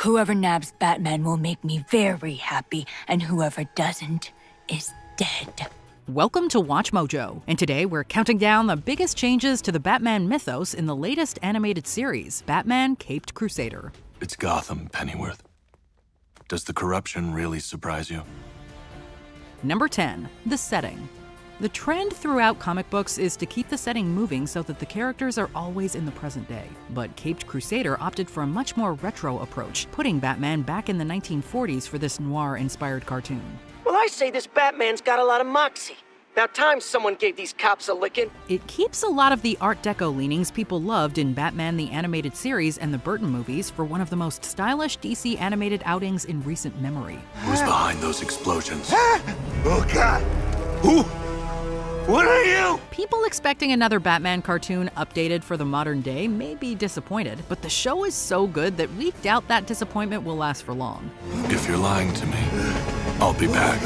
Whoever nabs Batman will make me very happy, and whoever doesn't is dead. Welcome to Watch Mojo, and today we're counting down the biggest changes to the Batman mythos in the latest animated series, Batman Caped Crusader. It's Gotham, Pennyworth. Does the corruption really surprise you? Number 10. The setting. The trend throughout comic books is to keep the setting moving so that the characters are always in the present day. But Caped Crusader opted for a much more retro approach, putting Batman back in the 1940s for this noir-inspired cartoon. Well, I say this Batman's got a lot of moxie. About time someone gave these cops a licking. It keeps a lot of the Art Deco leanings people loved in Batman the Animated Series and the Burton movies for one of the most stylish DC animated outings in recent memory. Who's behind those explosions? Oh, God! Who? What are you? People expecting another Batman cartoon updated for the modern day may be disappointed, but the show is so good that we doubt that disappointment will last for long. If you're lying to me, I'll be back.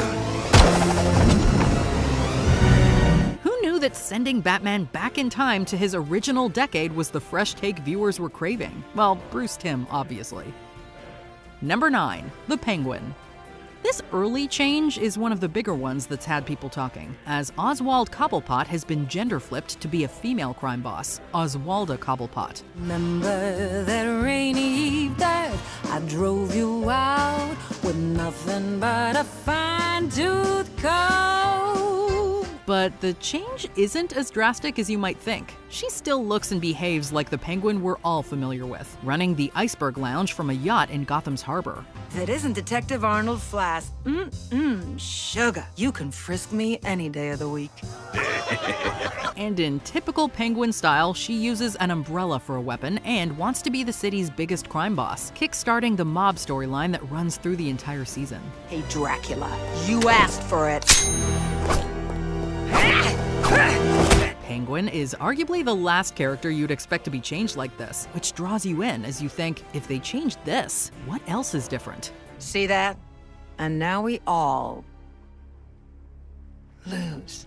Who knew that sending Batman back in time to his original decade was the fresh take viewers were craving? Well, Bruce Timm, obviously. Number 9. The Penguin. This early change is one of the bigger ones that's had people talking, as Oswald Cobblepot has been gender-flipped to be a female crime boss, Oswalda Cobblepot. Remember that rainy eve that I drove you out with nothing but a fine-tooth comb. But the change isn't as drastic as you might think. She still looks and behaves like the Penguin we're all familiar with, running the Iceberg Lounge from a yacht in Gotham's harbor. That isn't Detective Arnold Flask. Sugar. You can frisk me any day of the week. And in typical Penguin style, she uses an umbrella for a weapon and wants to be the city's biggest crime boss, kickstarting the mob storyline that runs through the entire season. Hey, Dracula, you asked for it. Penguin is arguably the last character you'd expect to be changed like this, which draws you in as you think, if they changed this, what else is different? See that? And now we all lose.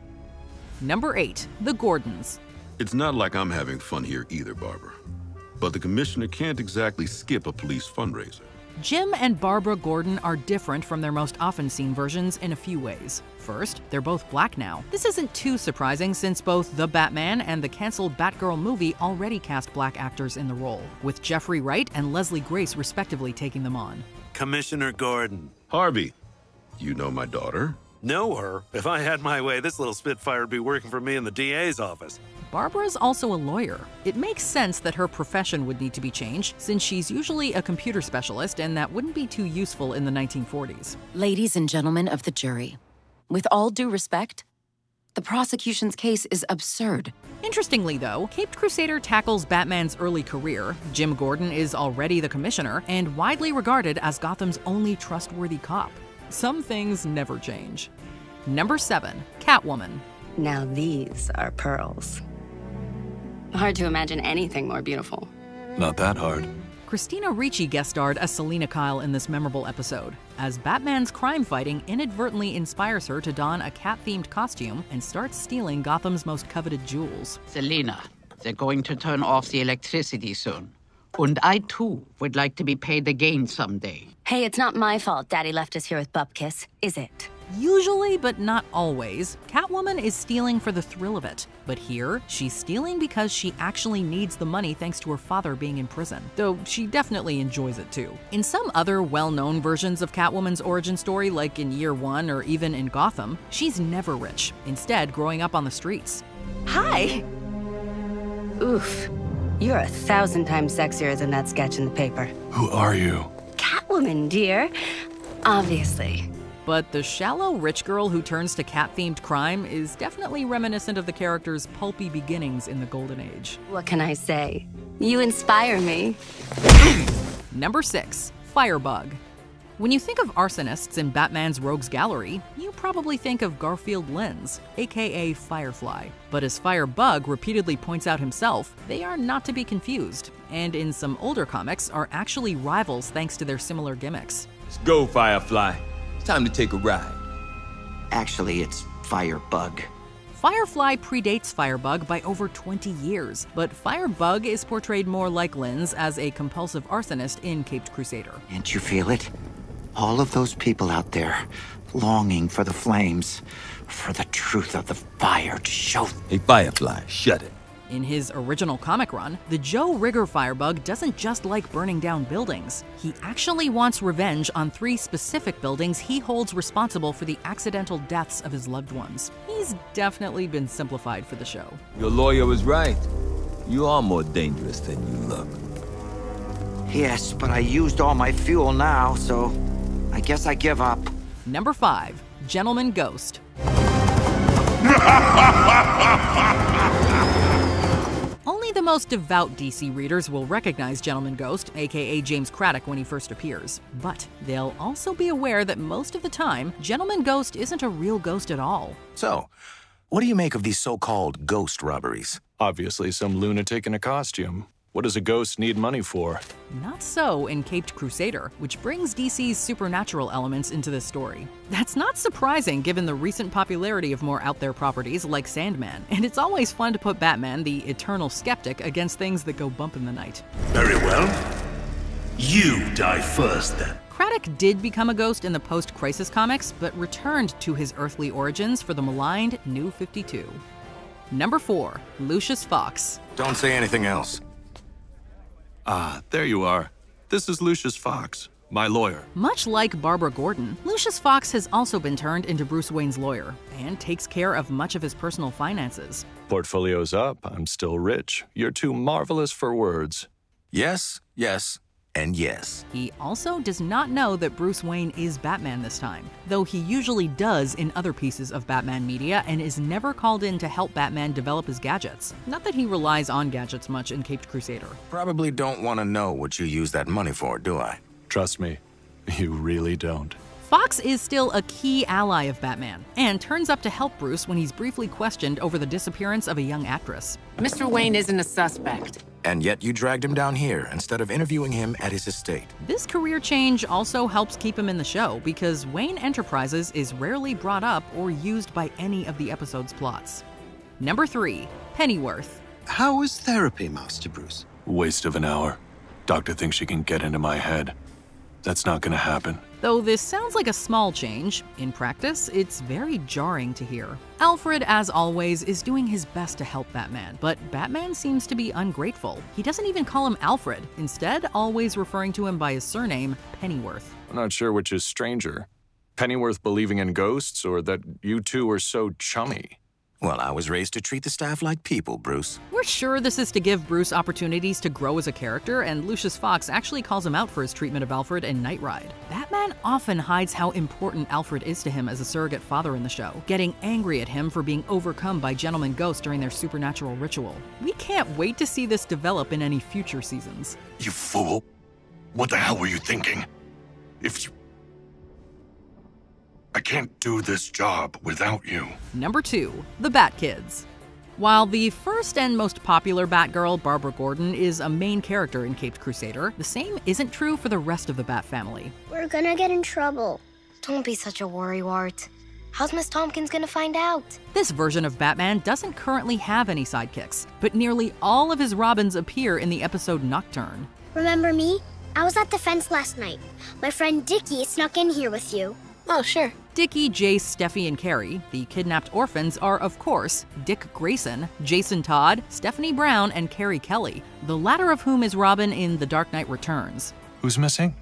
Number 8. The Gordons. It's not like I'm having fun here either, Barbara. But the commissioner can't exactly skip a police fundraiser. Jim and Barbara Gordon are different from their most often seen versions in a few ways. First, they're both black now. This isn't too surprising since both The Batman and the canceled Batgirl movie already cast black actors in the role, with Jeffrey Wright and Leslie Grace respectively taking them on. Commissioner Gordon. Harvey, you know my daughter? Know her? If I had my way, this little Spitfire would be working for me in the DA's office. Barbara's also a lawyer. It makes sense that her profession would need to be changed, since she's usually a computer specialist and that wouldn't be too useful in the 1940s. Ladies and gentlemen of the jury, with all due respect, the prosecution's case is absurd. Interestingly, though, Caped Crusader tackles Batman's early career. Jim Gordon is already the commissioner and widely regarded as Gotham's only trustworthy cop. Some things never change. Number 7. Catwoman. Now these are pearls. Hard to imagine anything more beautiful. Not that hard. Christina Ricci guest starred as Selina Kyle in this memorable episode, as Batman's crime fighting inadvertently inspires her to don a cat-themed costume and start stealing Gotham's most coveted jewels. Selina, they're going to turn off the electricity soon. And I, too, would like to be paid again someday. Hey, it's not my fault Daddy left us here with Bupkis, is it? Usually, but not always, Catwoman is stealing for the thrill of it. But here, she's stealing because she actually needs the money thanks to her father being in prison, though she definitely enjoys it too. In some other well-known versions of Catwoman's origin story, like in Year One or even in Gotham, she's never rich, instead growing up on the streets. Hi! Oof. You're 1,000 times sexier than that sketch in the paper. Who are you? Catwoman, dear. Obviously. But the shallow rich girl who turns to cat-themed crime is definitely reminiscent of the character's pulpy beginnings in the Golden Age. What can I say? You inspire me. Number 6. Firebug. When you think of arsonists in Batman's Rogues Gallery, you probably think of Garfield Lynns, aka Firefly. But as Firebug repeatedly points out himself, they are not to be confused, and in some older comics are actually rivals thanks to their similar gimmicks. Let's go, Firefly. It's time to take a ride. Actually, it's Firebug. Firefly predates Firebug by over 20 years, but Firebug is portrayed more like Linz as a compulsive arsonist in Caped Crusader. Can't you feel it? All of those people out there, longing for the flames, for the truth of the fire to show. Hey, Firefly, shut it. In his original comic run, the Joe Rigger Firebug doesn't just like burning down buildings. He actually wants revenge on 3 specific buildings he holds responsible for the accidental deaths of his loved ones. He's definitely been simplified for the show. Your lawyer was right. You are more dangerous than you look. Yes, but I used all my fuel now, so I guess I give up. Number 5. Gentleman Ghost. Only the most devout DC readers will recognize Gentleman Ghost, aka James Craddock, when he first appears. But they'll also be aware that most of the time, Gentleman Ghost isn't a real ghost at all. So, what do you make of these so-called ghost robberies? Obviously some lunatic in a costume. What does a ghost need money for? Not so in Caped Crusader, which brings DC's supernatural elements into the story. That's not surprising given the recent popularity of more out-there properties like Sandman, and it's always fun to put Batman, the eternal skeptic, against things that go bump in the night. Very well. You die first, then. Craddock did become a ghost in the post-Crisis comics, but returned to his earthly origins for the maligned New 52. Number 4. Lucius Fox. Don't say anything else. Ah, there you are. This is Lucius Fox, my lawyer. Much like Barbara Gordon, Lucius Fox has also been turned into Bruce Wayne's lawyer and takes care of much of his personal finances. Portfolio's up, I'm still rich. You're too marvelous for words. Yes, yes, and yes. He also does not know that Bruce Wayne is Batman this time, though he usually does in other pieces of Batman media and is never called in to help Batman develop his gadgets. Not that he relies on gadgets much in Caped Crusader. Probably don't want to know what you use that money for, do I? Trust me, you really don't. Fox is still a key ally of Batman, and turns up to help Bruce when he's briefly questioned over the disappearance of a young actress. Mr. Wayne isn't a suspect. And yet you dragged him down here instead of interviewing him at his estate. This career change also helps keep him in the show because Wayne Enterprises is rarely brought up or used by any of the episode's plots. Number 3. Pennyworth. How is therapy, Master Bruce? Waste of an hour. Doctor thinks she can get into my head. That's not gonna happen. Though this sounds like a small change, in practice, it's very jarring to hear. Alfred, as always, is doing his best to help Batman, but Batman seems to be ungrateful. He doesn't even call him Alfred, instead always referring to him by his surname, Pennyworth. I'm not sure which is stranger. Pennyworth believing in ghosts, or that you two are so chummy. Well, I was raised to treat the staff like people, Bruce. We're sure this is to give Bruce opportunities to grow as a character, and Lucius Fox actually calls him out for his treatment of Alfred in Night Ride. Batman often hides how important Alfred is to him as a surrogate father in the show, getting angry at him for being overcome by Gentleman Ghost during their supernatural ritual. We can't wait to see this develop in any future seasons. You fool. What the hell were you thinking? I can't do this job without you. Number 2. The Batkids. While the first and most popular Batgirl, Barbara Gordon, is a main character in Caped Crusader, the same isn't true for the rest of the Bat family. We're gonna get in trouble. Don't be such a worrywart. How's Miss Tompkins gonna find out? This version of Batman doesn't currently have any sidekicks, but nearly all of his Robins appear in the episode Nocturne. Remember me? I was at the fence last night. My friend Dickie snuck in here with you. Oh, sure. Dickie, Jace, Steffi, and Carrie, the kidnapped orphans, are, of course, Dick Grayson, Jason Todd, Stephanie Brown, and Carrie Kelly, the latter of whom is Robin in The Dark Knight Returns. Who's missing?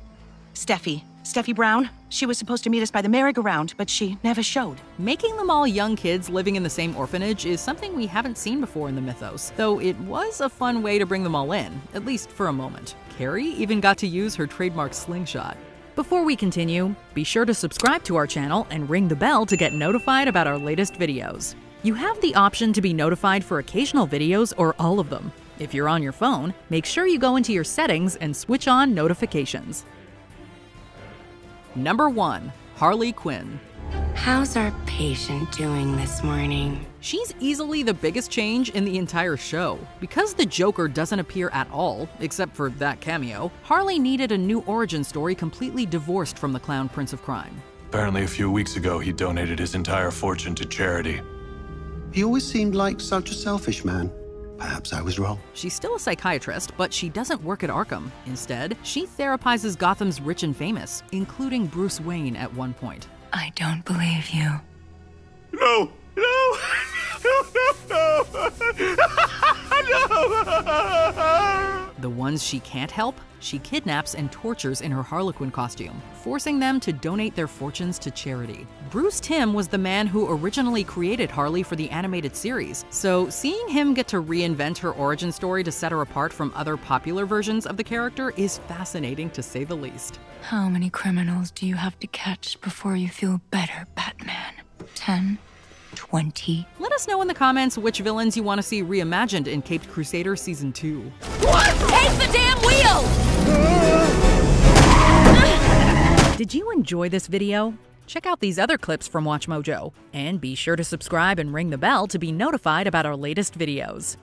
Steffi Brown. She was supposed to meet us by the merry-go-round, but she never showed. Making them all young kids living in the same orphanage is something we haven't seen before in the mythos, though it was a fun way to bring them all in, at least for a moment. Carrie even got to use her trademark slingshot. Before we continue, be sure to subscribe to our channel and ring the bell to get notified about our latest videos. You have the option to be notified for occasional videos or all of them. If you're on your phone, make sure you go into your settings and switch on notifications. Number 1. Harley Quinn. How's our patient doing this morning? She's easily the biggest change in the entire show. Because the Joker doesn't appear at all, except for that cameo, Harley needed a new origin story completely divorced from the clown Prince of Crime. Apparently a few weeks ago, he donated his entire fortune to charity. He always seemed like such a selfish man. Perhaps I was wrong. She's still a psychiatrist, but she doesn't work at Arkham. Instead, she therapizes Gotham's rich and famous, including Bruce Wayne at one point. I don't believe you. No! No! No! No! The ones she can't help, she kidnaps and tortures in her Harley Quinn costume, forcing them to donate their fortunes to charity. Bruce Timm was the man who originally created Harley for the animated series, so seeing him get to reinvent her origin story to set her apart from other popular versions of the character is fascinating to say the least. How many criminals do you have to catch before you feel better, Batman? 10? 20? Let us know in the comments which villains you want to see reimagined in Caped Crusader Season 2. What? Take the damn wheel! Did you enjoy this video? Check out these other clips from WatchMojo, and be sure to subscribe and ring the bell to be notified about our latest videos.